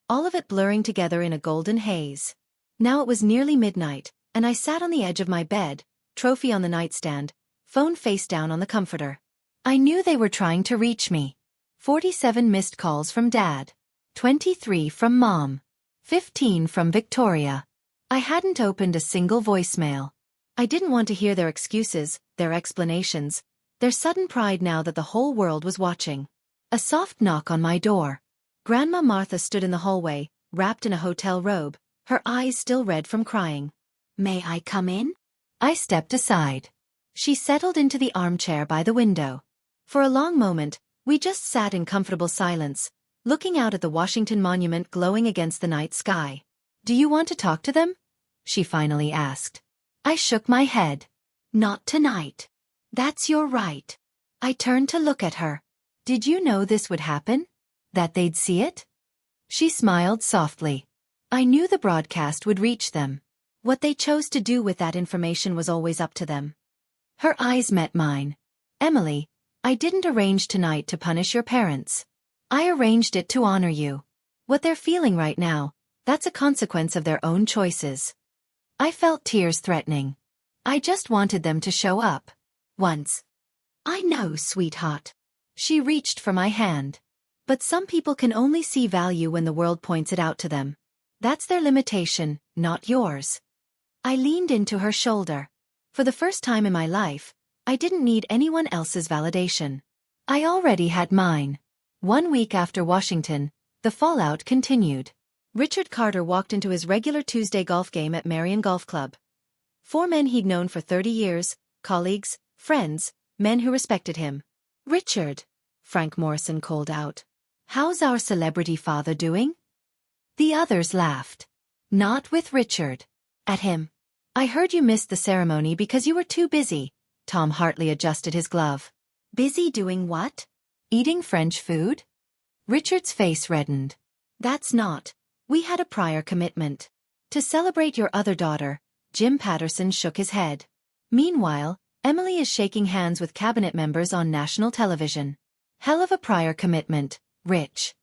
All of it blurring together in a golden haze. Now it was nearly midnight, and I sat on the edge of my bed, trophy on the nightstand, phone face down on the comforter. I knew they were trying to reach me. 47 missed calls from Dad. 23 from Mom. 15 from Victoria. I hadn't opened a single voicemail. I didn't want to hear their excuses, their explanations, their sudden pride now that the whole world was watching. A soft knock on my door. Grandma Martha stood in the hallway, wrapped in a hotel robe, her eyes still red from crying. May I come in? I stepped aside. She settled into the armchair by the window. For a long moment, we just sat in comfortable silence, looking out at the Washington Monument glowing against the night sky. Do you want to talk to them? She finally asked. I shook my head. Not tonight. That's your right. I turned to look at her. Did you know this would happen? That they'd see it? She smiled softly. I knew the broadcast would reach them. What they chose to do with that information was always up to them. Her eyes met mine. Emily, I didn't arrange tonight to punish your parents. I arranged it to honor you. What they're feeling right now, that's a consequence of their own choices. I felt tears threatening. I just wanted them to show up. Once. I know, sweetheart. She reached for my hand. But some people can only see value when the world points it out to them. That's their limitation, not yours. I leaned into her shoulder. For the first time in my life, I didn't need anyone else's validation. I already had mine. 1 week after Washington, the fallout continued. Richard Carter walked into his regular Tuesday golf game at Marion Golf Club. 4 men he'd known for 30 years, colleagues, friends, men who respected him. Richard, Frank Morrison called out. How's our celebrity father doing? The others laughed. Not with Richard. At him. I heard you missed the ceremony because you were too busy. Tom Hartley adjusted his glove. Busy doing what? Eating French food? Richard's face reddened. That's not. We had a prior commitment. To celebrate your other daughter, Jim Patterson shook his head. Meanwhile, Emily is shaking hands with cabinet members on national television. Hell of a prior commitment, Rich.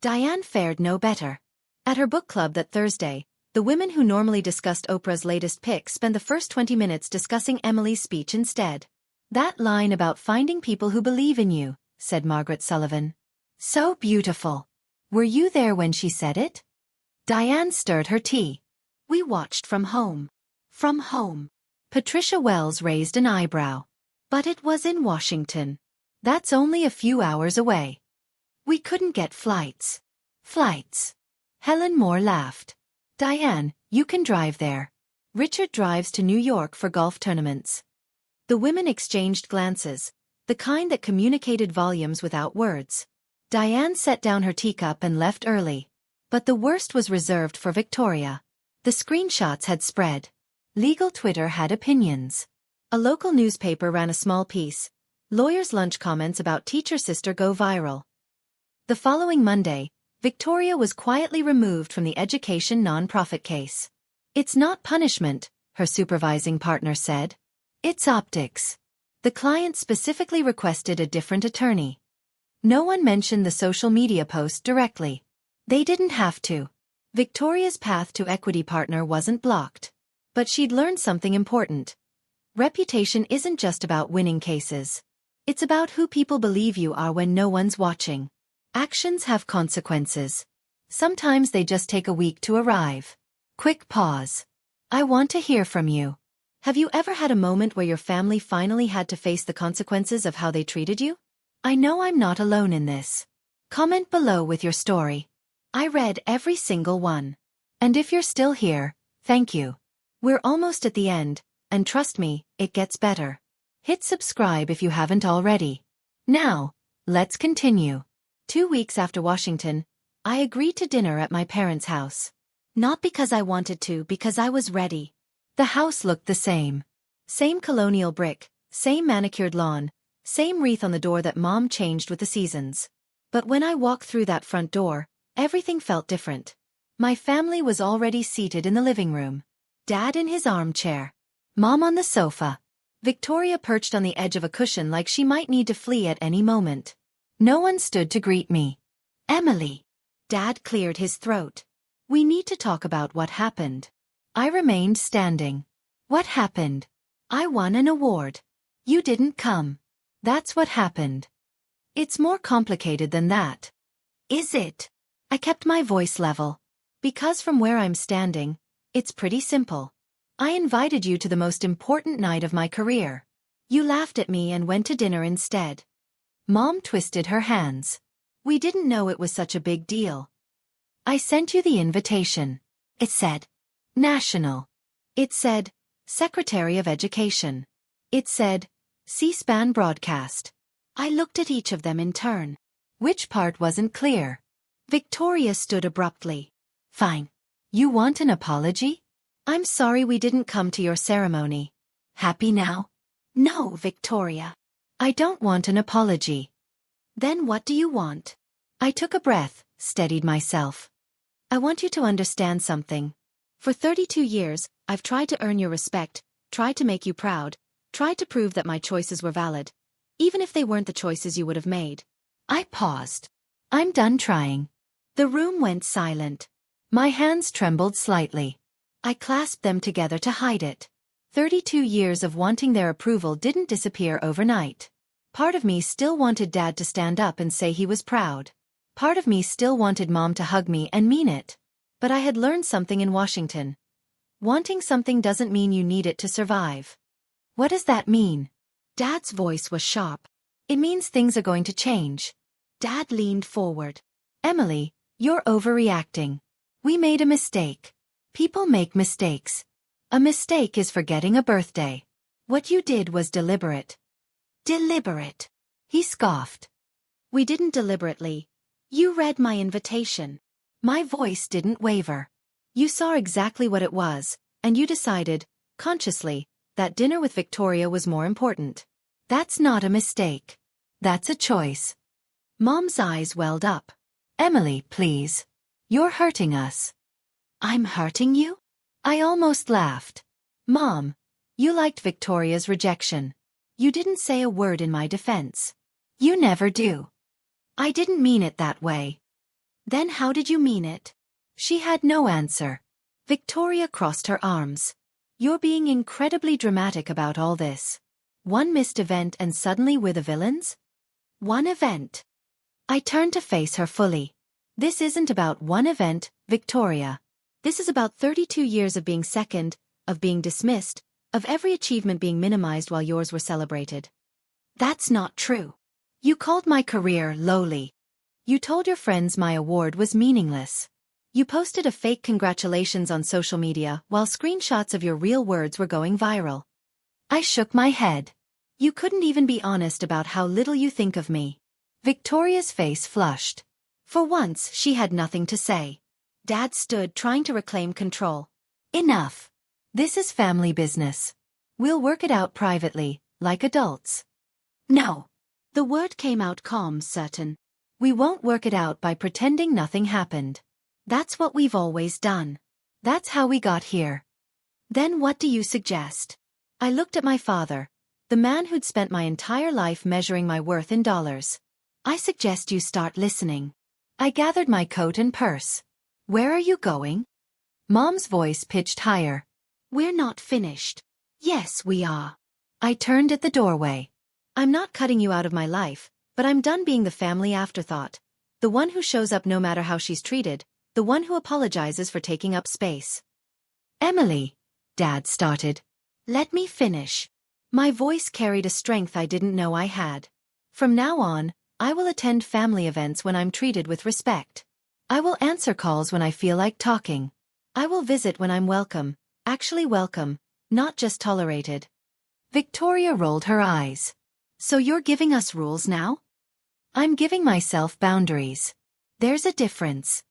Diane fared no better. At her book club that Thursday, the women who normally discussed Oprah's latest pick spent the first 20 minutes discussing Emily's speech instead. That line about finding people who believe in you, said Margaret Sullivan. So beautiful. Were you there when she said it? Diane stirred her tea. We watched from home. From home. Patricia Wells raised an eyebrow. But it was in Washington. That's only a few hours away. We couldn't get flights. Flights. Helen Moore laughed. Diane, you can drive there. Richard drives to New York for golf tournaments. The women exchanged glances, the kind that communicated volumes without words. Diane set down her teacup and left early. But the worst was reserved for Victoria. The screenshots had spread. Legal Twitter had opinions. A local newspaper ran a small piece. Lawyers' lunch comments about teacher sister go viral. The following Monday, Victoria was quietly removed from the education nonprofit case. It's not punishment, her supervising partner said. It's optics. The client specifically requested a different attorney. No one mentioned the social media post directly. They didn't have to. Victoria's path to equity partner wasn't blocked. But she'd learned something important. Reputation isn't just about winning cases. It's about who people believe you are when no one's watching. Actions have consequences. Sometimes they just take a week to arrive. Quick pause. I want to hear from you. Have you ever had a moment where your family finally had to face the consequences of how they treated you? I know I'm not alone in this. Comment below with your story. I read every single one. And if you're still here, thank you. We're almost at the end, and trust me, it gets better. Hit subscribe if you haven't already. Now, let's continue. 2 weeks after Washington, I agreed to dinner at my parents' house. Not because I wanted to, because I was ready. The house looked the same. Same colonial brick, same manicured lawn, same wreath on the door that Mom changed with the seasons. But when I walked through that front door, everything felt different. My family was already seated in the living room. Dad in his armchair. Mom on the sofa. Victoria perched on the edge of a cushion like she might need to flee at any moment. No one stood to greet me. Emily. Dad cleared his throat. We need to talk about what happened. I remained standing. What happened? I won an award. You didn't come. That's what happened. It's more complicated than that. Is it? I kept my voice level. Because from where I'm standing, it's pretty simple. I invited you to the most important night of my career. You laughed at me and went to dinner instead. Mom twisted her hands. We didn't know it was such a big deal. I sent you the invitation. It said, National. It said, Secretary of Education. It said, C-SPAN broadcast. I looked at each of them in turn. Which part wasn't clear? Victoria stood abruptly. Fine. You want an apology? I'm sorry we didn't come to your ceremony. Happy now? No, Victoria. I don't want an apology. Then what do you want? I took a breath, steadied myself. I want you to understand something. For 32 years, I've tried to earn your respect, tried to make you proud, tried to prove that my choices were valid, even if they weren't the choices you would have made. I paused. I'm done trying. The room went silent. My hands trembled slightly. I clasped them together to hide it. 32 years of wanting their approval didn't disappear overnight. Part of me still wanted Dad to stand up and say he was proud. Part of me still wanted Mom to hug me and mean it. But I had learned something in Washington. Wanting something doesn't mean you need it to survive. What does that mean? Dad's voice was sharp. It means things are going to change. Dad leaned forward. Emily, you're overreacting. We made a mistake. People make mistakes. A mistake is forgetting a birthday. What you did was deliberate. Deliberate. He scoffed. We didn't deliberately. You read my invitation. My voice didn't waver. You saw exactly what it was, and you decided, consciously, that dinner with Victoria was more important. That's not a mistake. That's a choice. Mom's eyes welled up. Emily, please. You're hurting us. I'm hurting you? I almost laughed. Mom, you liked Victoria's rejection. You didn't say a word in my defense. You never do. I didn't mean it that way. Then how did you mean it? She had no answer. Victoria crossed her arms. You're being incredibly dramatic about all this. One missed event and suddenly we're the villains? One event. I turned to face her fully. This isn't about one event, Victoria. This is about 32 years of being second, of being dismissed, of every achievement being minimized while yours were celebrated. That's not true. You called my career lowly. You told your friends my award was meaningless. You posted a fake congratulations on social media while screenshots of your real words were going viral. I shook my head. You couldn't even be honest about how little you think of me. Victoria's face flushed. For once, she had nothing to say. Dad stood trying to reclaim control. Enough. This is family business. We'll work it out privately, like adults. No. The word came out calm, certain. We won't work it out by pretending nothing happened. That's what we've always done. That's how we got here. Then what do you suggest? I looked at my father, the man who'd spent my entire life measuring my worth in dollars. I suggest you start listening. I gathered my coat and purse. Where are you going? Mom's voice pitched higher. We're not finished. Yes, we are. I turned at the doorway. I'm not cutting you out of my life, but I'm done being the family afterthought. The one who shows up no matter how she's treated, the one who apologizes for taking up space. Emily, Dad started. Let me finish. My voice carried a strength I didn't know I had. From now on, I will attend family events when I'm treated with respect. I will answer calls when I feel like talking. I will visit when I'm welcome, actually welcome, not just tolerated. Victoria rolled her eyes. So you're giving us rules now? I'm giving myself boundaries. There's a difference.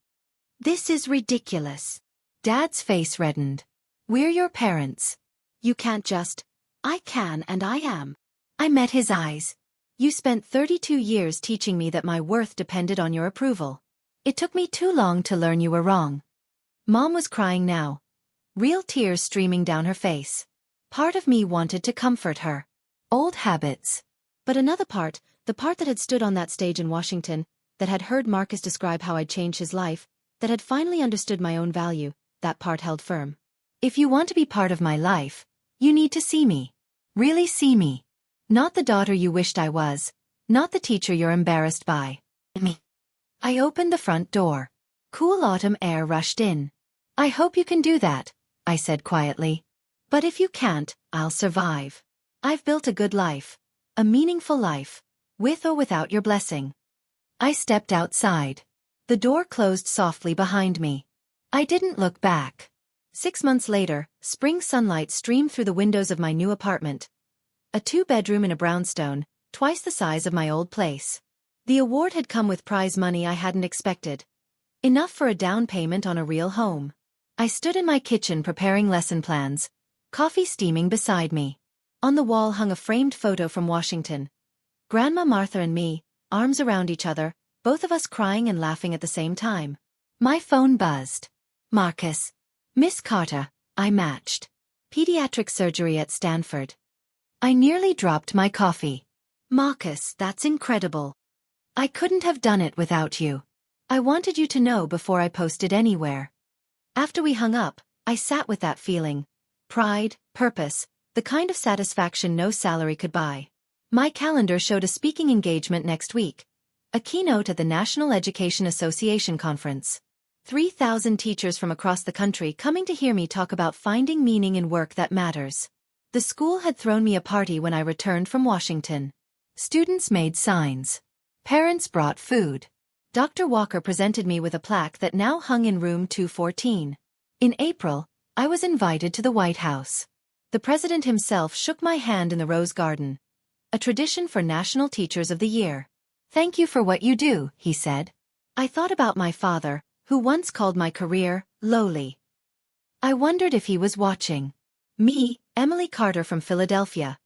This is ridiculous. Dad's face reddened. We're your parents. You can't just. I can and I am. I met his eyes. You spent 32 years teaching me that my worth depended on your approval. It took me too long to learn you were wrong. Mom was crying now, real tears streaming down her face. Part of me wanted to comfort her. Old habits. But another part, the part that had stood on that stage in Washington, that had heard Marcus describe how I'd changed his life, that had finally understood my own value, that part held firm. If you want to be part of my life, you need to see me. Really see me. Not the daughter you wished I was, not the teacher you're embarrassed by. Me. I opened the front door. Cool autumn air rushed in. I hope you can do that, I said quietly. But if you can't, I'll survive. I've built a good life. A meaningful life, with or without your blessing. I stepped outside. The door closed softly behind me. I didn't look back. 6 months later, spring sunlight streamed through the windows of my new apartment. A 2-bedroom in a brownstone, twice the size of my old place. The award had come with prize money I hadn't expected. Enough for a down payment on a real home. I stood in my kitchen preparing lesson plans, coffee steaming beside me. On the wall hung a framed photo from Washington. Grandma Martha and me, arms around each other, both of us crying and laughing at the same time. My phone buzzed. Marcus. Miss Carter, I matched. Pediatric surgery at Stanford. I nearly dropped my coffee. Marcus, that's incredible. I couldn't have done it without you. I wanted you to know before I posted anywhere. After we hung up, I sat with that feeling. Pride, purpose, the kind of satisfaction no salary could buy. My calendar showed a speaking engagement next week. A keynote at the National Education Association conference. 3,000 teachers from across the country coming to hear me talk about finding meaning in work that matters. The school had thrown me a party when I returned from Washington. Students made signs. Parents brought food. Dr. Walker presented me with a plaque that now hung in room 214. In April, I was invited to the White House. The president himself shook my hand in the Rose Garden. A tradition for National Teachers of the Year. Thank you for what you do, he said. I thought about my father, who once called my career lowly. I wondered if he was watching. Me, Emily Carter from Philadelphia.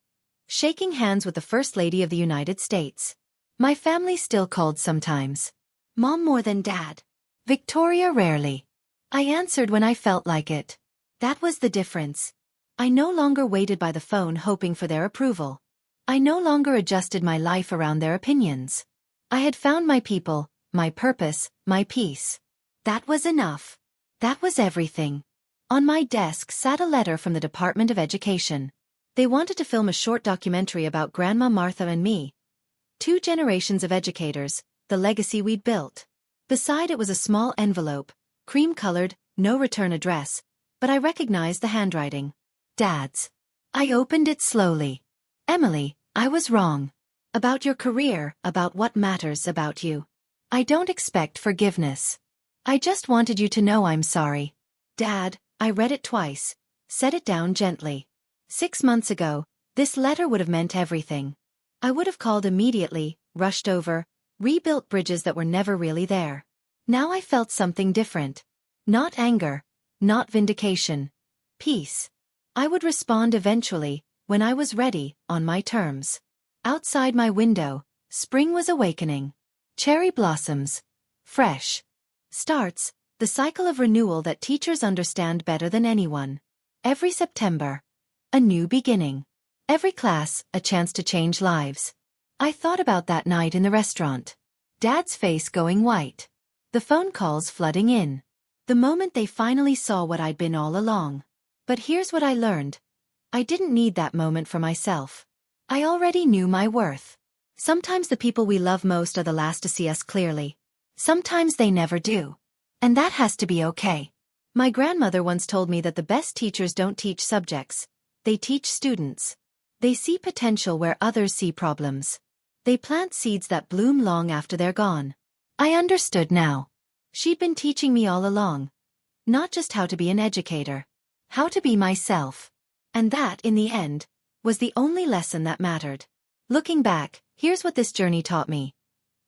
Shaking hands with the First Lady of the United States. My family still called sometimes. Mom more than Dad. Victoria rarely. I answered when I felt like it. That was the difference. I no longer waited by the phone hoping for their approval. I no longer adjusted my life around their opinions. I had found my people, my purpose, my peace. That was enough. That was everything. On my desk sat a letter from the Department of Education. They wanted to film a short documentary about Grandma Martha and me. 2 generations of educators, the legacy we'd built. Beside it was a small envelope, cream-colored, no return address, but I recognized the handwriting. Dad's. I opened it slowly. Emily, I was wrong. About your career, about what matters about you. I don't expect forgiveness. I just wanted you to know I'm sorry. Dad, I read it twice. Set it down gently. 6 months ago, this letter would have meant everything. I would have called immediately, rushed over, rebuilt bridges that were never really there. Now I felt something different. Not anger, not vindication. Peace. I would respond eventually, when I was ready, on my terms. Outside my window, spring was awakening. Cherry blossoms. Fresh. Starts, the cycle of renewal that teachers understand better than anyone. Every September. A new beginning. Every class, a chance to change lives. I thought about that night in the restaurant. Dad's face going white. The phone calls flooding in. The moment they finally saw what I'd been all along. But here's what I learned. I didn't need that moment for myself. I already knew my worth. Sometimes the people we love most are the last to see us clearly. Sometimes they never do. And that has to be okay. My grandmother once told me that the best teachers don't teach subjects. They teach students. They see potential where others see problems. They plant seeds that bloom long after they're gone. I understood now. She'd been teaching me all along. Not just how to be an educator. How to be myself. And that, in the end, was the only lesson that mattered. Looking back, here's what this journey taught me.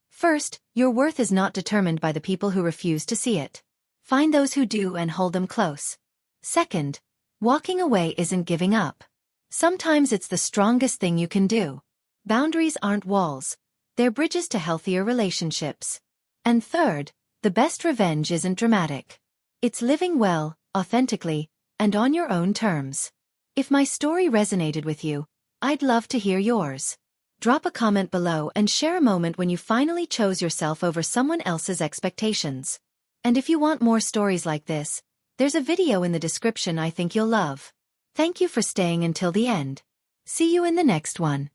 First, your worth is not determined by the people who refuse to see it. Find those who do and hold them close. Second, walking away isn't giving up. Sometimes it's the strongest thing you can do. Boundaries aren't walls. They're bridges to healthier relationships. And third, the best revenge isn't dramatic. It's living well, authentically, and on your own terms. If my story resonated with you, I'd love to hear yours. Drop a comment below and share a moment when you finally chose yourself over someone else's expectations. And if you want more stories like this, there's a video in the description I think you'll love. Thank you for staying until the end. See you in the next one.